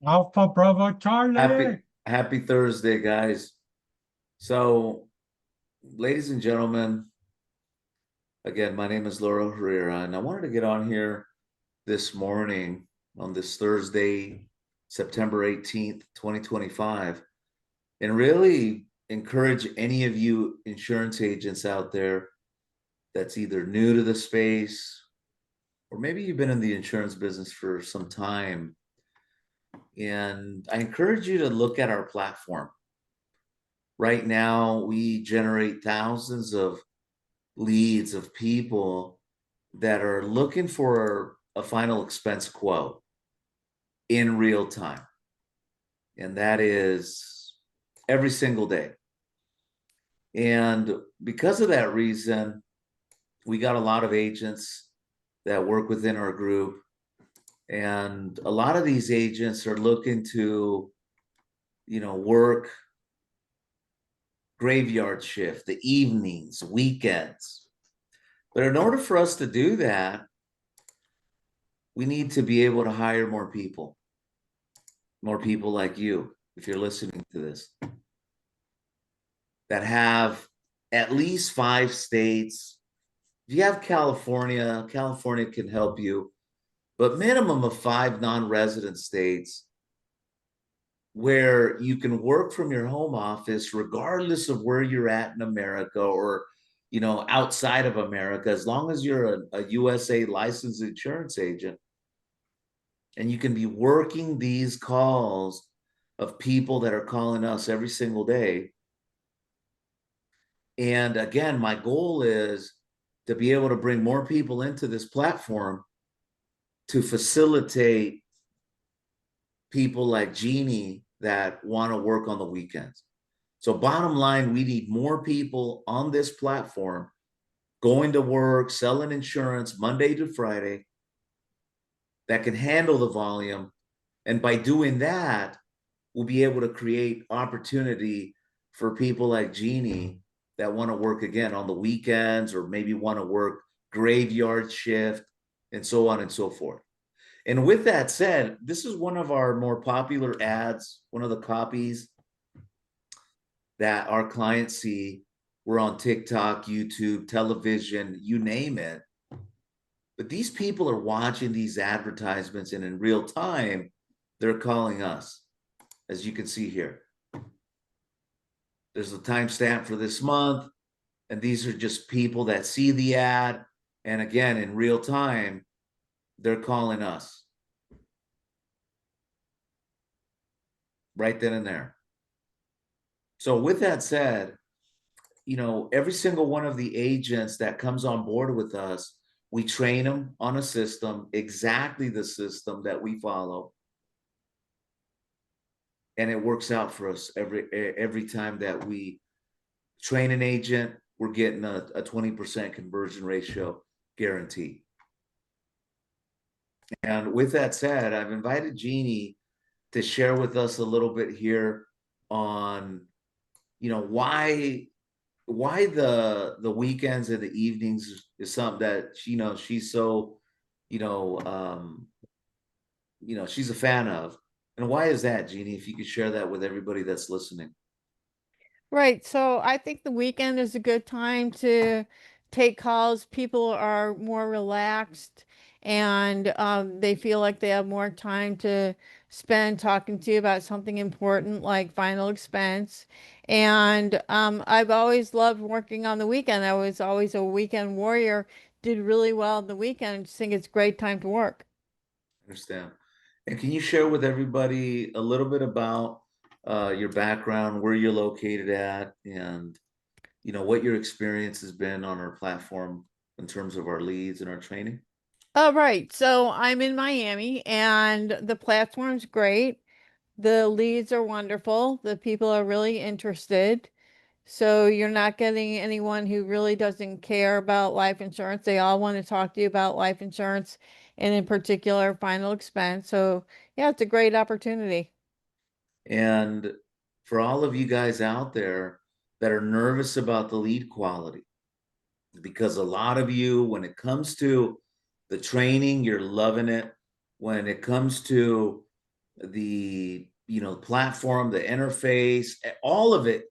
Alpha Bravo Happy Charlie. happy Thursday, guys. So, ladies and gentlemen, again, my name is Laura Herrera, and I wanted to get on here this morning on this Thursday, September 18th, 2025, and really encourage any of you insurance agents out there that's either new to the space or maybe you've been in the insurance business for some time. And I encourage you to look at our platform. Right now, we generate thousands of leads of people that are looking for a final expense quote in real time. And that is every single day. And because of that reason, we got a lot of agents that work within our group. And a lot of these agents are looking to, work graveyard shift, the evenings, weekends. But in order for us to do that, we need to be able to hire more people like you, if you're listening to this, that have at least 5 states. If you have California, California can help you, but minimum of 5 non-resident states where you can work from your home office regardless of where you're at in America or outside of America, as long as you're a USA licensed insurance agent and you can be working these calls of people that are calling us every single day. And again, my goal is to be able to bring more people into this platform to facilitate people like Jeannie that want to work on the weekends. So, bottom line, we need more people on this platform going to work, selling insurance Monday to Friday that can handle the volume. And by doing that, we'll be able to create opportunity for people like Jeannie that want to work again on the weekends or maybe want to work graveyard shift and so on and so forth. And with that said, this is one of our more popular ads, one of the copies that our clients see. We're on TikTok, YouTube, television, you name it. But these people are watching these advertisements and in real time, they're calling us, as you can see here. There's a timestamp for this month, and these are just people that see the ad. And again, in real time, they're calling us right then and there. So, with that said, every single one of the agents that comes on board with us, we train them on a system, exactly the system that we follow. And it works out for us every time that we train an agent, we're getting a 20% conversion ratio guarantee. And with that said, I've invited Jeannie to share with us a little bit here on, why the weekends and the evenings is something that she's so, you know, um, she's a fan of. And why is that, Jeannie? If you could share that with everybody that's listening. Right. So I think the weekend is a good time to take calls. People are more relaxed and they feel like they have more time to spend talking to you about something important like final expense. And I've always loved working on the weekend. I was always a weekend warrior, did really well on the weekend. I just think it's a great time to work. Understand. And can you share with everybody a little bit about your background, where you're located at, and what your experience has been on our platform in terms of our leads and our training? Oh, right. So I'm in Miami and the platform's great. The leads are wonderful. The people are really interested. So you're not getting anyone who really doesn't care about life insurance. They all want to talk to you about life insurance and in particular final expense. So yeah, it's a great opportunity. And for all of you guys out there that are nervous about the lead quality, because a lot of you, when it comes to the training, you're loving it. When it comes to the platform, the interface, all of it.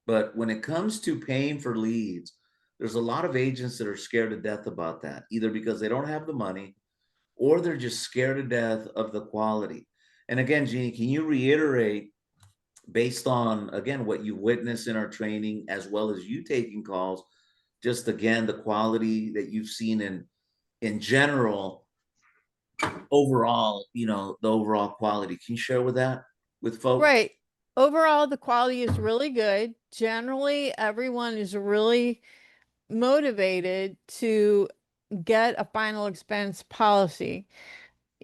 But when it comes to paying for leads, there's a lot of agents that are scared to death about that, either because they don't have the money or they're just scared to death of the quality. And again, Jeannie, can you reiterate, based on again what you witnessed in our training as well as you taking calls, just again the quality that you've seen in general, overall, the overall quality? Can you share with that with folks? Right. Overall, the quality is really good. Generally, everyone is really motivated to get a final expense policy.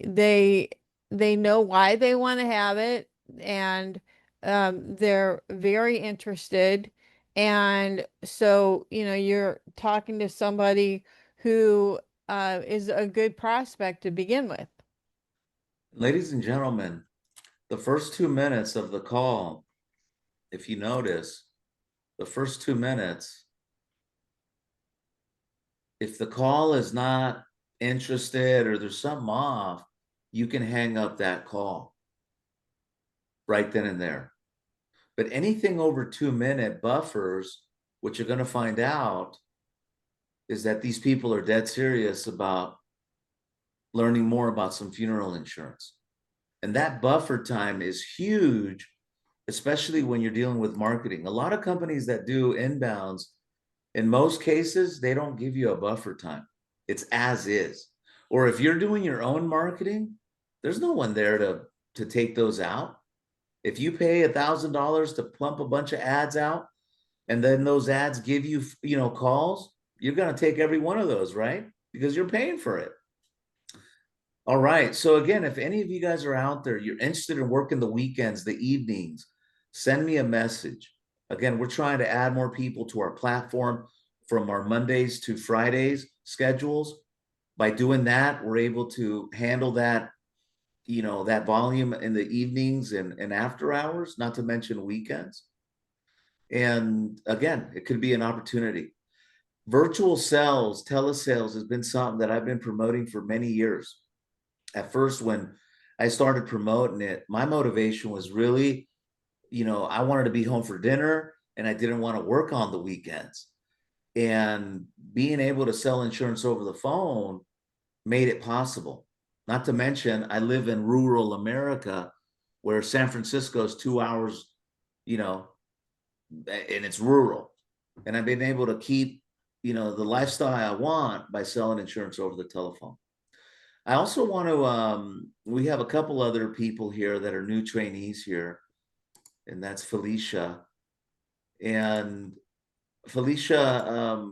They they know why they want to have it, and they're very interested. And so, you're talking to somebody who is a good prospect to begin with. Ladies and gentlemen, the first 2 minutes of the call, if you notice, the first 2 minutes, if the call is not interested or there's something off, you can hang up that call right then and there. But anything over 2 minute buffers, what you're going to find out is that these people are dead serious about learning more about some funeral insurance. And that buffer time is huge, especially when you're dealing with marketing. A lot of companies that do inbounds, in most cases, they don't give you a buffer time. It's as is. Or if you're doing your own marketing, there's no one there to take those out. If you pay $1,000 to pump a bunch of ads out, and then those ads give you, calls, you're going to take every one of those, right? Because you're paying for it. All right. So again, if any of you guys are out there, you're interested in working the weekends, the evenings, send me a message. Again, we're trying to add more people to our platform from our Mondays to Fridays schedules. By doing that, we're able to handle that, that volume in the evenings and after hours, not to mention weekends. And again, it could be an opportunity. Virtual sales, telesales has been something that I've been promoting for many years. At first, when I started promoting it, my motivation was really, I wanted to be home for dinner and I didn't want to work on the weekends. And being able to sell insurance over the phone made it possible. Not to mention, I live in rural America where San Francisco is 2 hours, you know, and it's rural. And I've been able to keep, the lifestyle I want by selling insurance over the telephone. I also want to, we have a couple other people here that are new trainees here, and that's Felicia. And Felicia,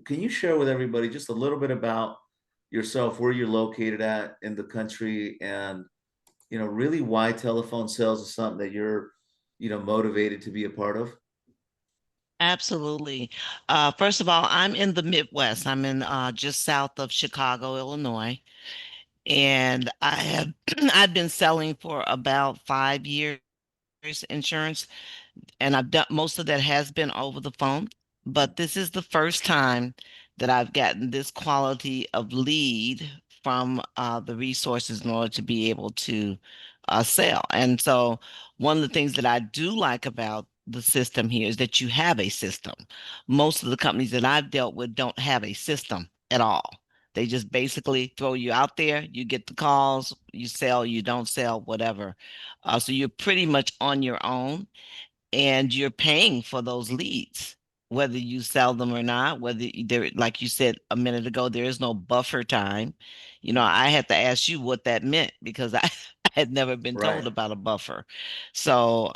can you share with everybody just a little bit about yourself, where you're located at in the country, and, really why telephone sales is something that you're, motivated to be a part of? Absolutely. First of all, I'm in the Midwest. I'm in just south of Chicago, Illinois, and I have I've been selling for about 5 years insurance, and I've done most of that has been over the phone, but this is the first time that I've gotten this quality of lead from the resources in order to be able to sell. And so, one of the things that I do like about the system here is that you have a system. Most of the companies that I've dealt with don't have a system at all. They just basically throw you out there, you get the calls, you sell, you don't sell, whatever. So you're pretty much on your own and you're paying for those leads, whether you sell them or not, there, like you said a minute ago, there is no buffer time. I had to ask you what that meant because I, I had never been Right. told about a buffer. So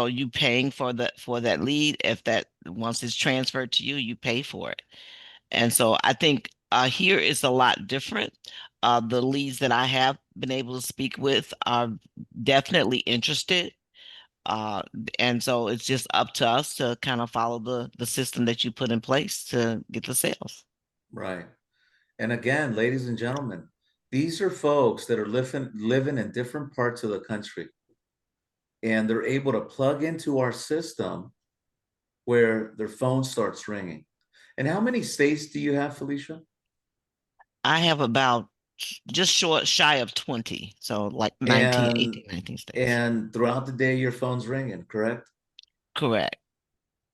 you paying for that lead. If that once it's transferred to you, you pay for it. And so I think here is a lot different. The leads that I have been able to speak with are definitely interested, uh, and so it's just up to us to kind of follow the system that you put in place to get the sales. Right. And again, ladies and gentlemen, these are folks that are living in different parts of the country, and they're able to plug into our system where their phone starts ringing. And how many states do you have, Felicia? I have about just short shy of 20. So like 19, And 18, 19 states. and throughout the day, your phone's ringing, correct? Correct.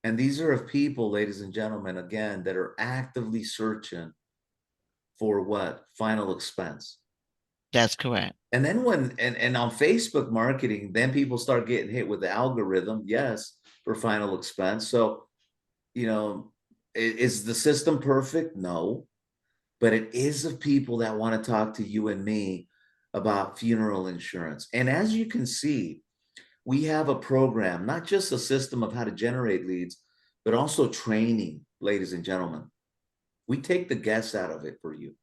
And these are of people, ladies and gentlemen, again, that are actively searching for what? Final expense. That's correct. And then and on Facebook marketing, then people start getting hit with the algorithm, yes, for final expense. So, you know, is the system perfect? No, but it is of people that want to talk to you and me about funeral insurance. And as you can see, we have a program, not just a system of how to generate leads, but also training, ladies and gentlemen. We take the guess out of it for you.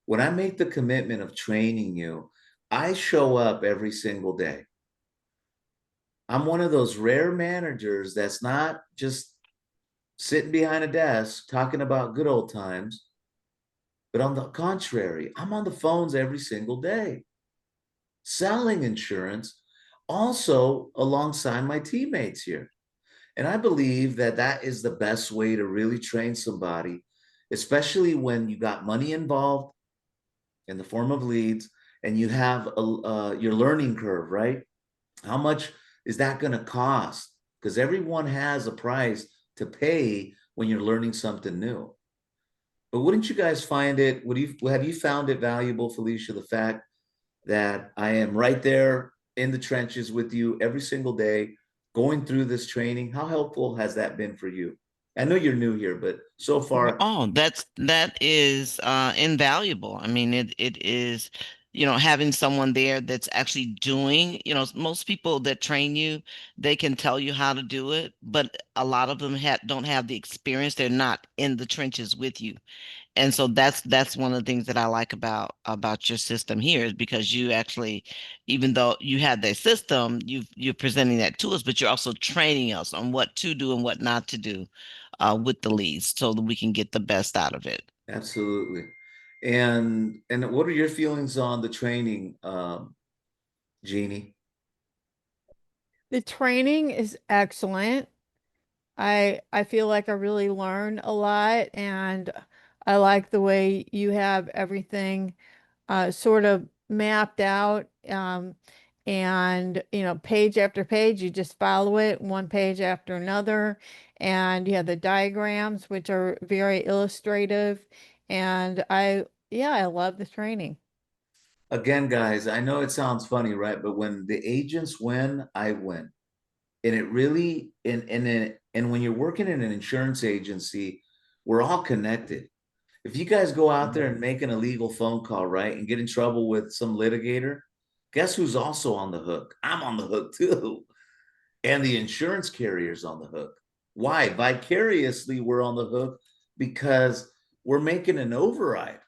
When I make the commitment of training you, I show up every single day. I'm one of those rare managers that's not just sitting behind a desk talking about good old times, but on the contrary, I'm on the phones every single day selling insurance, also alongside my teammates here. And I believe that that is the best way to really train somebody, especially when you got money involved in the form of leads and you have your learning curve, right? How much is that going to cost? Because everyone has a price to pay when you're learning something new. But wouldn't you guys find it? Have you found it valuable, Felicia, the fact that I am right there in the trenches with you every single day, going through this training? How helpful has that been for you? I know you're new here, but so far, Oh, that is invaluable. I mean, it is, having someone there that's actually doing, most people that train you, they can tell you how to do it, but a lot of them don't have the experience. They're not in the trenches with you. And so that's one of the things that I like about your system here is because you actually, even though you have that system, you're presenting that to us, but you're also training us on what to do and what not to do with the leads so that we can get the best out of it. absolutely. And what are your feelings on the training, Jeannie? The training is excellent. I feel like I really learn a lot, and I like the way you have everything sort of mapped out, and page after page you just follow it one page after another, and you have the diagrams which are very illustrative, and I love the training. Again, guys, I know it sounds funny, right? But when the agents win, I win. And it really, and when you're working in an insurance agency, we're all connected. If you guys go out there and make an illegal phone call, right, and get in trouble with some litigator, guess who's also on the hook? I'm on the hook too. And the insurance carrier's on the hook. Why? Vicariously, we're on the hook because we're making an override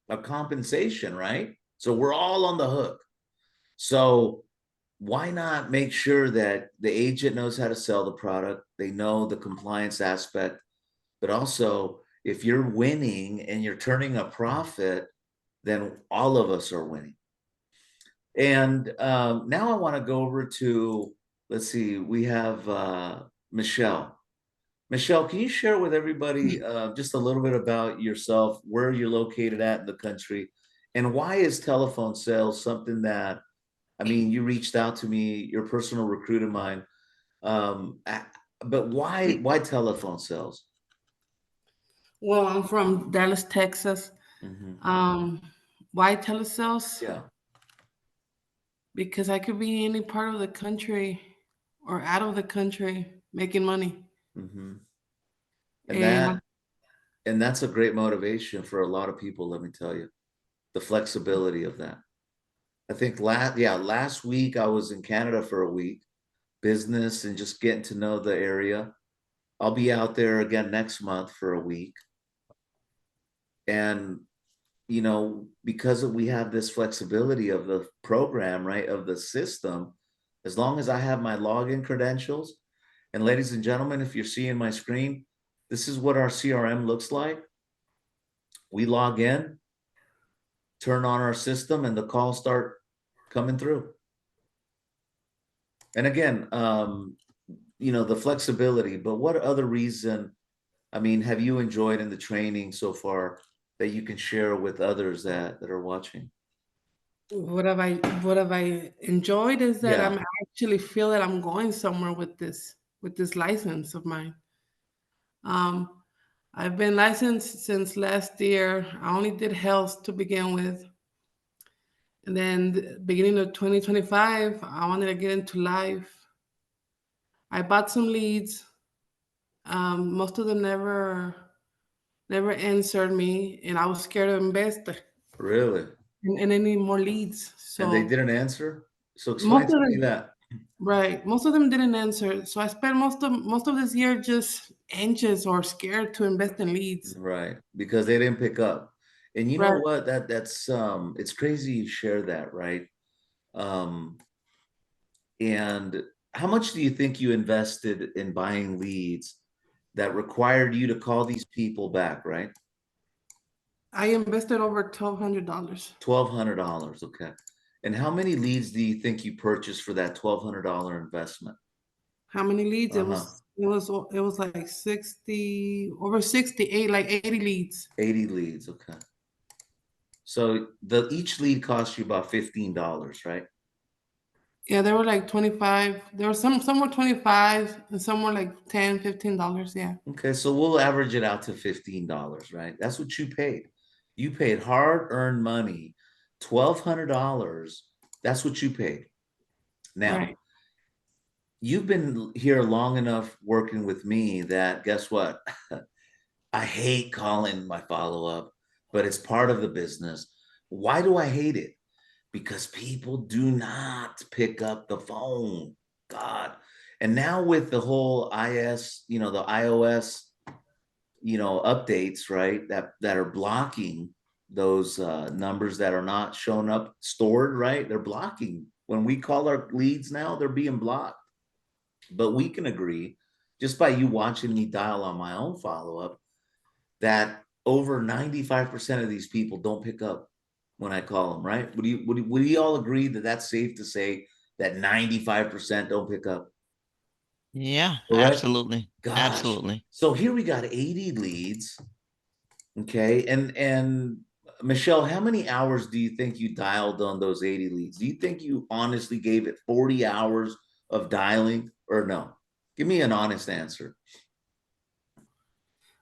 of compensation, right? So we're all on the hook. So why not make sure that the agent knows how to sell the product? They know the compliance aspect, but also if you're winning and you're turning a profit, then all of us are winning. And now I want to go over to, let's see, we have Michelle. Michelle, can you share with everybody just a little bit about yourself, where you're located at in the country, and why is telephone sales something that, I mean, you reached out to me, you're a personal recruit of mine, but why telephone sales? Well, I'm from Dallas, Texas. Hmm. Um, why telesales? Yeah. Because I could be any part of the country or out of the country making money. Hmm. And And my, that's a great motivation for a lot of people, let me tell you, the flexibility of that. I think last week I was in Canada for a week, business and just getting to know the area. I'll be out there again next month for a week. And because we have this flexibility of the program, right, of the system, as long as I have my login credentials, and ladies and gentlemen, if you're seeing my screen, this is what our CRM looks like. We log in, turn on our system, and the calls start coming through. And again, the flexibility, but what other reason, I mean, have you enjoyed in the training so far that you can share with others that are watching? What have I enjoyed is that Yeah, I'm actually feel that I'm going somewhere with this license of mine. Um, I've been licensed since last year. I only did health to begin with. And then the beginning of 2025, I wanted to get into life. I bought some leads. Most of them never answered me, and I was scared to invest really. in any more leads. And they So didn't answer? So explain most to of me them, that. right, most of them didn't answer. So I spent most of this year just anxious or scared to invest in leads. Right, because they didn't pick up. And you know Right. what? That's it's crazy you share that, right? Um, and how much do you think you invested in buying leads that required you to call these people back, right? I invested over $1,200. $1,200, okay. And how many leads do you think you purchased for that $1,200 investment? How many leads? It Uh-huh. was it was it was like 60 over 68, like 80 leads. 80 leads, okay. So the each lead cost you about $15, right? Yeah, they were like 25. There were some were 25 and some were like 10, $15. Yeah. Okay, so we'll average it out to $15, right? That's what you paid. You paid hard-earned money, $1,200. That's what you paid. Now, Right. you've been here long enough working with me that guess what? I hate calling my follow-up, but it's part of the business. Why do I hate it? Because people do not pick up the phone. God. And now with the whole the iOS, updates, right? That are blocking those numbers that are not shown up stored, right? They're blocking. When we call our leads now, they're being blocked. But we can agree, just by you watching me dial on my own follow-up, that over 95% of these people don't pick up when I call them, right? Would you all agree that that's safe to say that 95% don't pick up? Yeah, Correct? absolutely. Gosh. Absolutely. So here we got 80 leads. Okay. And Michelle, how many hours do you think you dialed on those 80 leads? Do you think you honestly gave it 40 hours of dialing or no? Give me an honest answer.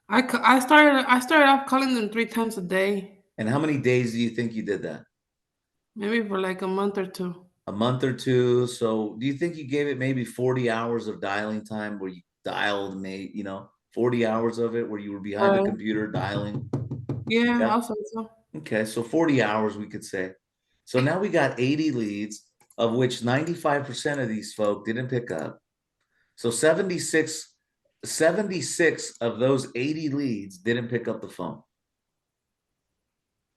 I started off calling them 3 times a day, And how many days do you think you did that? maybe for like a month or two. A month or two. So do you think you gave it maybe 40 hours of dialing time where you dialed, 40 hours of it where you were behind the Right. computer dialing? Yeah, Yeah. I'll say so. Okay. So 40 hours, we could say. So now we got 80 leads, of which 95% of these folk didn't pick up. So 76 of those 80 leads didn't pick up the phone.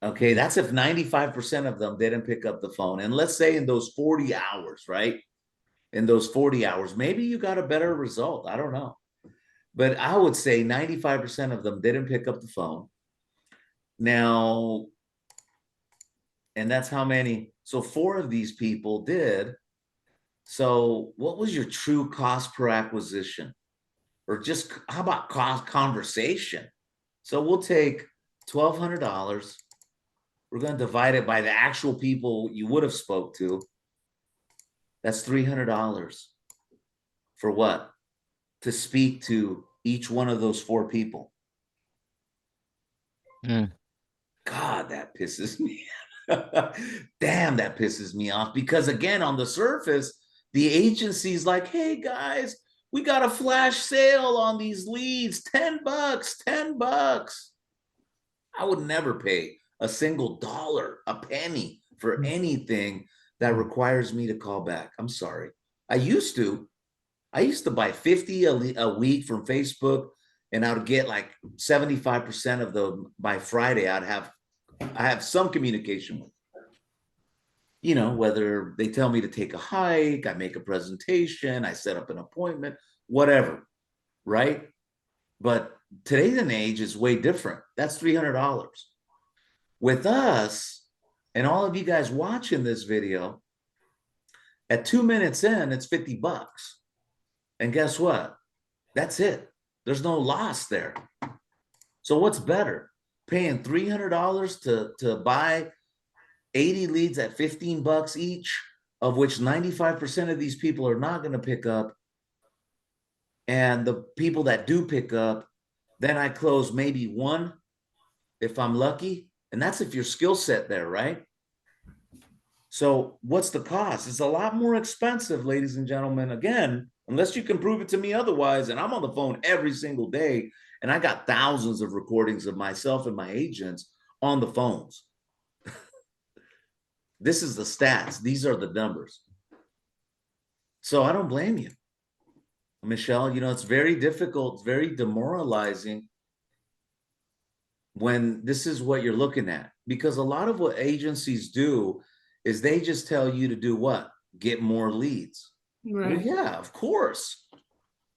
Okay, that's if 95% of them didn't pick up the phone. And let's say in those 40 hours, right? In those 40 hours, maybe you got a better result. I don't know. But I would say 95% of them didn't pick up the phone. Now, and that's how many. So four of these people did. So what was your true cost per acquisition? Or just how about cost conversation? So we'll take $1,200. We're going to divide it by the actual people you would have spoke to. That's $300 for what? To speak to each one of those four people. Mm. God, that pisses me. Damn, that pisses me off. Because again, on the surface, the agency's like, hey guys, we got a flash sale on these leads, 10 bucks, 10 bucks. I would never pay a single dollar, a penny for anything that requires me to call back. I'm sorry. I used to. I used to buy 50 a week from Facebook, and I would get like 75% of them by Friday. I have some communication with, whether they tell me to take a hike, I make a presentation, I set up an appointment, whatever, right? But today's and age is way different. That's $300. With us, and all of you guys watching this video, at 2 minutes in, it's 50 bucks. And guess what? That's it. There's no loss there. So what's better? paying $300 to buy 80 leads at $15 each, of which 95% of these people are not going to pick up. And the people that do pick up, then I close maybe one if I'm lucky. And that's if your skill set there, right? So what's the cost? It's a lot more expensive, ladies and gentlemen. Again, unless you can prove it to me otherwise, and I'm on the phone every single day, and I got thousands of recordings of myself and my agents on the phones. This is the stats. These are the numbers. So I don't blame you, Michelle. You know, it's very difficult, it's very demoralizing when this is what you're looking at, because a lot of what agencies do is they just tell you to do what? Get more leads. Right. Well, yeah, of course.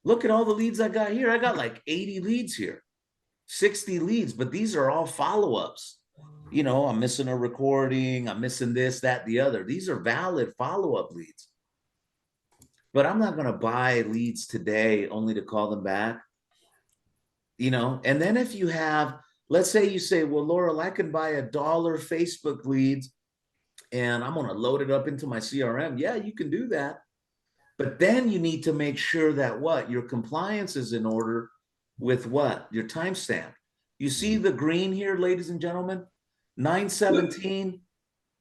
Look at all the leads I got here. I got like 80 leads here, 60 leads, but these are all follow-ups. You know, I'm missing a recording, I'm missing this, that, the other. These are valid follow-up leads. But I'm not going to buy leads today only to call them back. You know, and then if you have, let's say you say, well, Laurel, I can buy $1 Facebook leads and I'm going to load it up into my CRM. Yeah, you can do that. But then you need to make sure that what? Your compliance is in order with what? Your timestamp. You see the green here, ladies and gentlemen? 917,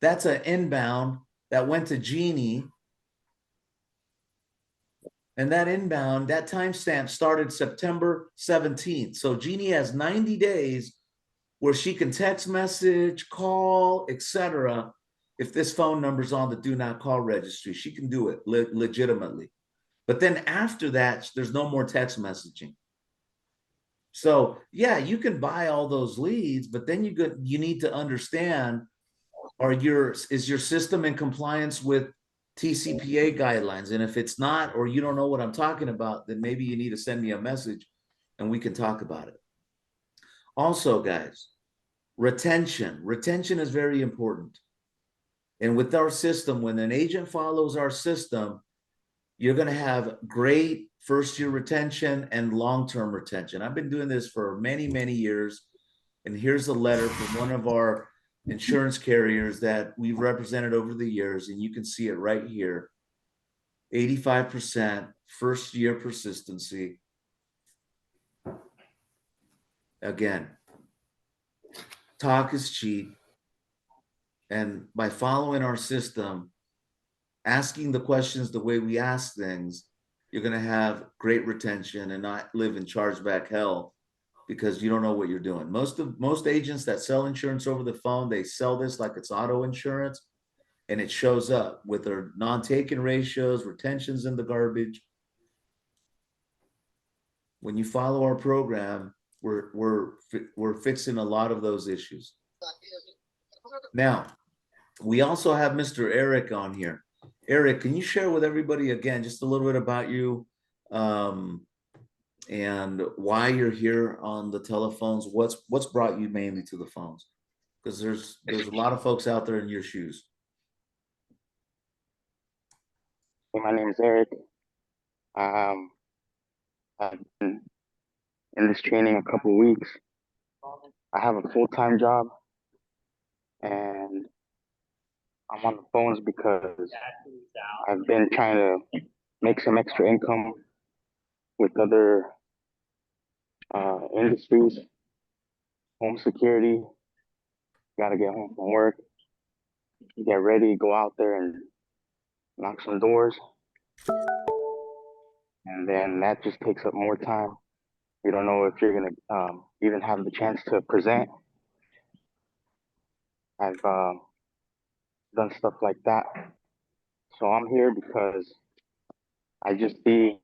that's an inbound that went to Jeannie. And that inbound, that timestamp started September 17th. So Jeannie has 90 days where she can text message, call, etc. If this phone number's on the do not call registry, she can do it legitimately. But then after that, there's no more text messaging. So yeah, you can buy all those leads, but then you need to understand, is your system in compliance with TCPA guidelines? And if it's not, or you don't know what I'm talking about, then maybe you need to send me a message and we can talk about it. Also, guys, retention is very important. And with our system, when an agent follows our system, you're going to have great first year retention and long-term retention. I've been doing this for many, many years. And here's a letter from one of our insurance carriers that we've represented over the years. And you can see it right here. 85% first year persistency. Again, talk is cheap. And by following our system, asking the questions the way we ask things, you're going to have great retention and not live in chargeback hell because you don't know what you're doing. Most agents that sell insurance over the phone, they sell this like it's auto insurance, and it shows up with their non-taken ratios, retentions in the garbage. When you follow our program, we're fixing a lot of those issues. Now, we also have Mr. Eric on here. Eric, can you share with everybody again just a little bit about you, and why you're here on the telephones? What's brought you mainly to the phones? Because there's a lot of folks out there in your shoes. My name is Eric. I've been in this training a couple of weeks. I have a full-time job, and I'm on the phones because I've been trying to make some extra income with other industries, home security. Got to get home from work, get ready, go out there and knock some doors. And then that just takes up more time. You don't know if you're going to even have the chance to present. I've done stuff like that. So I'm here because I just see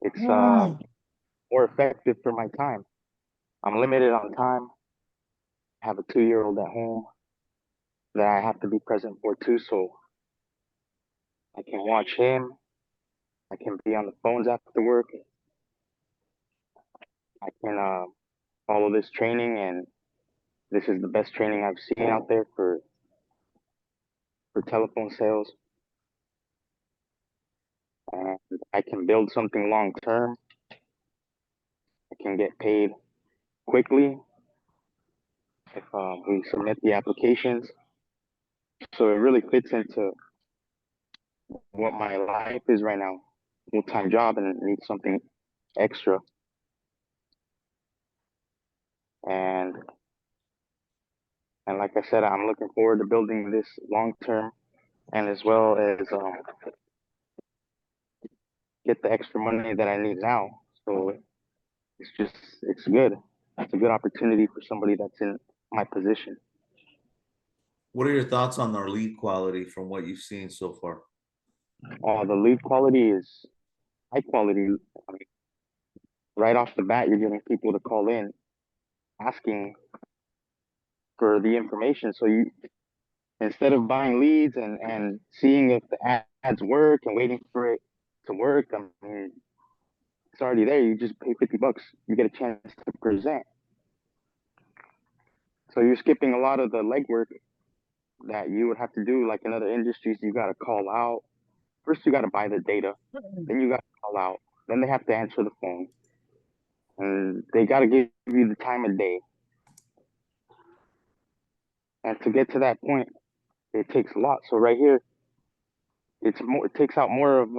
it's more effective for my time. I'm limited on time. I have a 2-year-old at home that I have to be present for too, so I can watch him. I can be on the phones after work. I can follow this training, and this is the best training I've seen out there for telephone sales. And I can build something long term. I can get paid quickly if we submit the applications. So it really fits into what my life is right now, full-time job, and I need something extra. And like I said, I'm looking forward to building this long term, and as well as get the extra money that I need now. So it's good. It's a good opportunity for somebody that's in my position. What are your thoughts on our lead quality from what you've seen so far? The lead quality is high quality. I mean, right off the bat, you're getting people to call in asking for the information. So you, instead of buying leads and seeing if the ads work and waiting for it to work, I mean, it's already there. You just pay $50. You get a chance to present. So you're skipping a lot of the legwork that you would have to do, like in other industries. You got to call out. First, you got to buy the data. Then you got to call out. Then they have to answer the phone. And they got to give you the time of day. And to get to that point, it takes a lot. So right here, it's more. It takes out more of.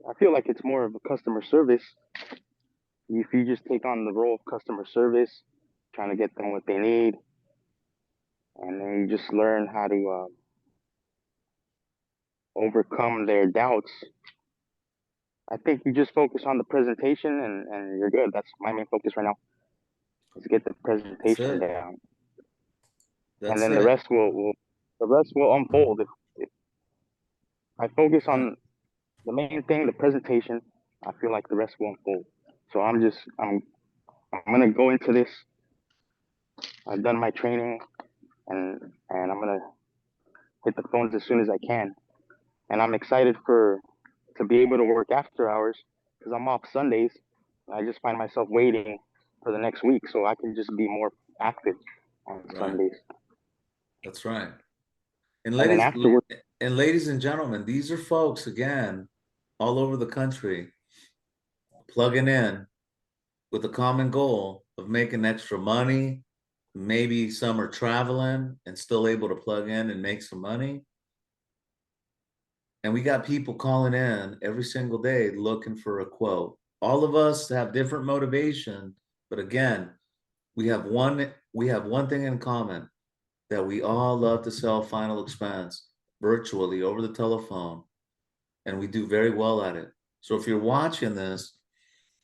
I feel like it's more of a customer service. If you just take on the role of customer service, trying to get them what they need, and then you just learn how to overcome their doubts. I think you just focus on the presentation and you're good. That's my main focus right now, is to get the That's presentation it. down. And That's then it. the rest will unfold. If I focus Right. on the main thing, the presentation, I feel like the rest will unfold. So I'm gonna go into this. I've done my training and I'm gonna hit the phones as soon as I can. And I'm excited for to be able to work after hours because I'm off Sundays. I just find myself waiting for the next week so I can just be more active on Right. Sundays. That's right. And And then ladies afterwards, and ladies and gentlemen, these are folks again all over the country plugging in with a common goal of making extra money. Maybe some are traveling and still able to plug in and make some money. And we got people calling in every single day looking for a quote. All of us have different motivation, but again, we have one thing in common, that we all love to sell final expense virtually over the telephone, and we do very well at it. So if you're watching this,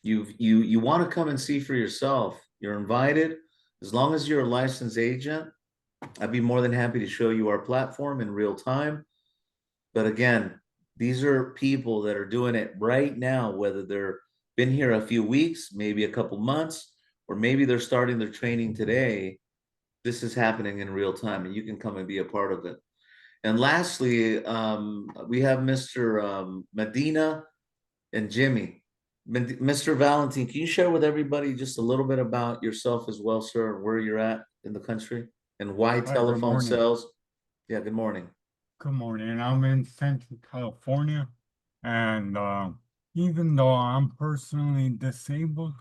you want to come and see for yourself. You're invited. As long as you're a licensed agent, I'd be more than happy to show you our platform in real time. But again, these are people that are doing it right now, whether they're been here a few weeks, maybe a couple months, or maybe they're starting their training today. This is happening in real time, and you can come and be a part of it. And lastly, we have Mr. Medina and Jimmy. Mr. Valentine, can you share with everybody just a little bit about yourself as well, sir, and where you're at in the country and why Hi, good telephone morning. sales? Yeah, good morning. Good morning. I'm in Central California, and even though I'm personally disabled,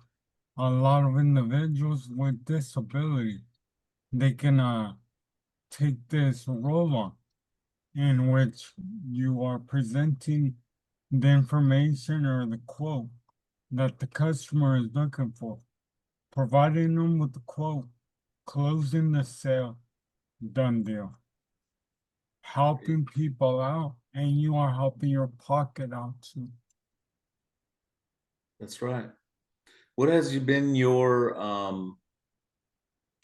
a lot of individuals with disability, they can take this role on in which you are presenting the information or the quote that the customer is looking for, providing them with the quote, closing the sale, done deal. Helping people out, and you are helping your pocket out too. That's right. What has been your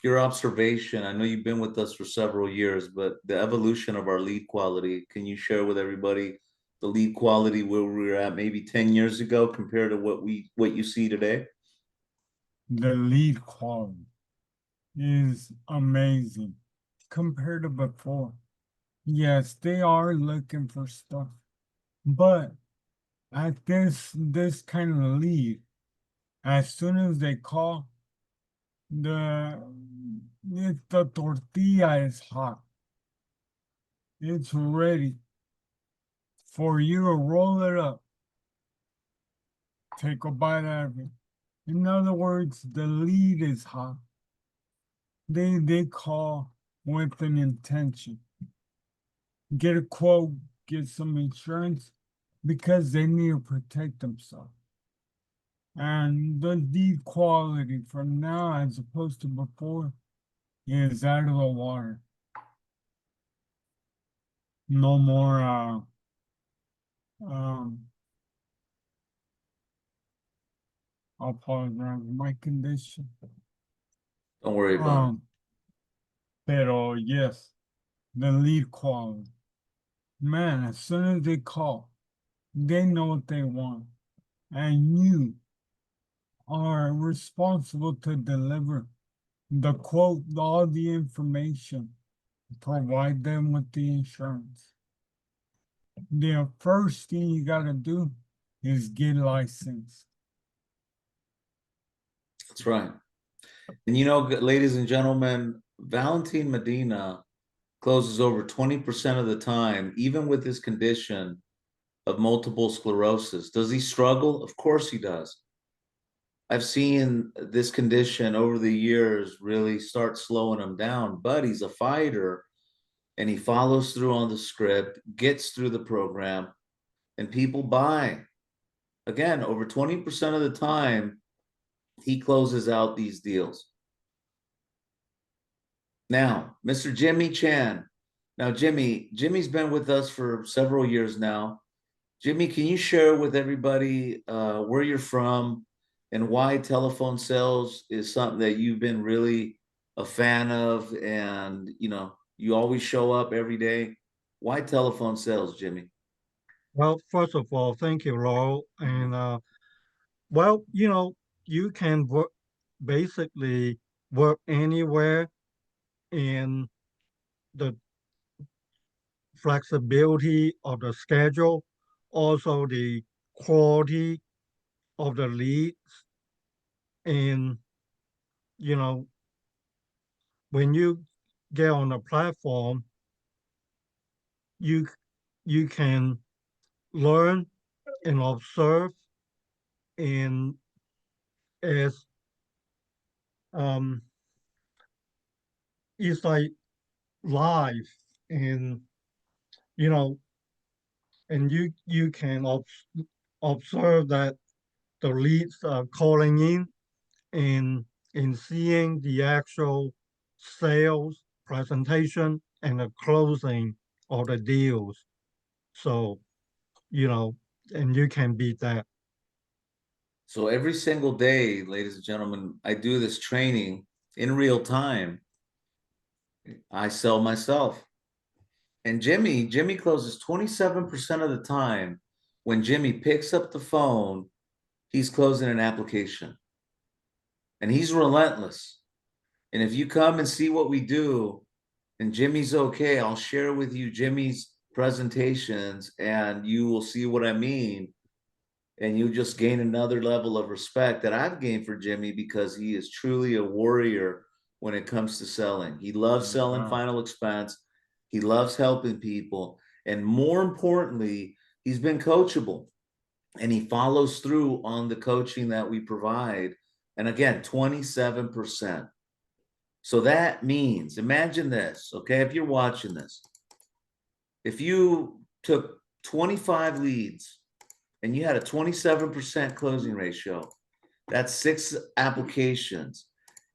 observation? I know you've been with us for several years, but the evolution of our lead quality, can you share with everybody the lead quality where we were at maybe 10 years ago compared to what you see today? The lead quality is amazing compared to before. Yes, they are looking for stuff, but at this kind of lead, as soon as they call, the the tortilla is hot. It's ready for you to roll it up, take a bite out of it. In other words, the lead is hot. They call with an intention. Get a quote, get some insurance because they need to protect themselves. And the lead quality from now as opposed to before is out of the water. No more I'll apologize my condition. Don't worry about it. Pero yes, the lead quality. Man, as soon as they call, they know what they want. And you are responsible to deliver the quote, all the information, provide them with the insurance. The first thing you gotta do is get licensed. That's right. And you know, ladies and gentlemen, Valentin Medina closes over 20% of the time, even with his condition of multiple sclerosis. Does he struggle? Of course he does. I've seen this condition over the years really start slowing him down, but he's a fighter and he follows through on the script, gets through the program, and people buy. Again, over 20% of the time, he closes out these deals. Now, Mr. Jimmy Chan. Now, Jimmy's been with us for several years now. Jimmy, can you share with everybody where you're from and why telephone sales is something that you've been really a fan of, and you know, you always show up every day? Why telephone sales, Jimmy? Well, first of all, thank you, Laurel. And well, you can work basically work anywhere, and the flexibility of the schedule, also the quality of the leads, and you know, when you get on the platform, you you can learn and observe, and as um, it's like live, and you know, and you can observe that the leads are calling in and seeing the actual sales presentation and the closing of the deals. So, you know, and you can beat that. So every single day, ladies and gentlemen, I do this training in real time. I sell myself. And Jimmy closes 27% of the time. When Jimmy picks up the phone, he's closing an application. And he's relentless. And if you come and see what we do, and Jimmy's okay, I'll share with you Jimmy's presentations and you will see what I mean. And you just gain another level of respect that I've gained for Jimmy, because he is truly a warrior when it comes to selling. He loves selling Wow. final expense. He loves helping people. And more importantly, he's been coachable and he follows through on the coaching that we provide. And again, 27%. So that means, imagine this, okay? If you're watching this, if you took 25 leads and you had a 27% closing ratio, that's 6 applications.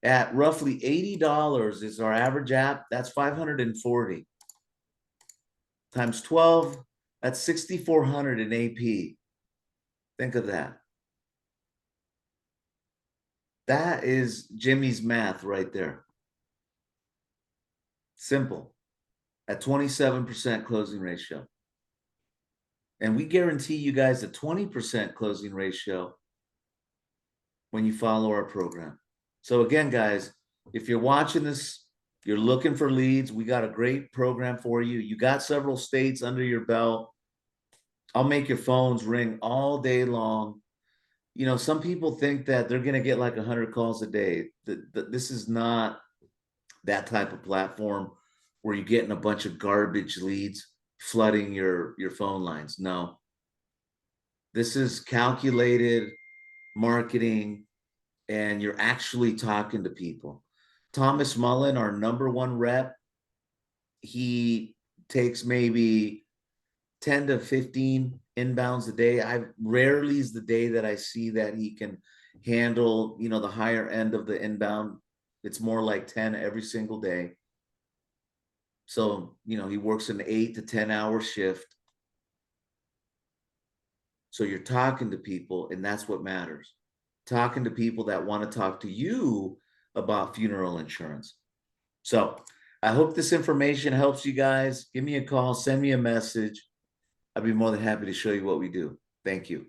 At roughly $80 is our average app, that's 540. Times 12, that's 6,400 in AP. Think of that. That is Jimmy's math right there. Simple. At 27% closing ratio. And we guarantee you guys a 20% closing ratio when you follow our program. So again, guys, if you're watching this, you're looking for leads, we got a great program for you. You got several states under your belt. I'll make your phones ring all day long. You know, some people think that they're going to get like 100 calls a day. This is not that type of platform where you're getting a bunch of garbage leads flooding your phone lines. No. This is calculated marketing, and you're actually talking to people. Thomas Mullen, our #1 rep, he takes maybe 10 to 15 inbounds a day. I rarely is the day that I see that he can handle, you know, the higher end of the inbound. It's more like 10 every single day. So, you know, he works an 8 to 10 hour shift. So you're talking to people, and that's what matters. Talking to people that want to talk to you about funeral insurance. So I hope this information helps you guys. Give me a call, send me a message. I'd be more than happy to show you what we do. Thank you.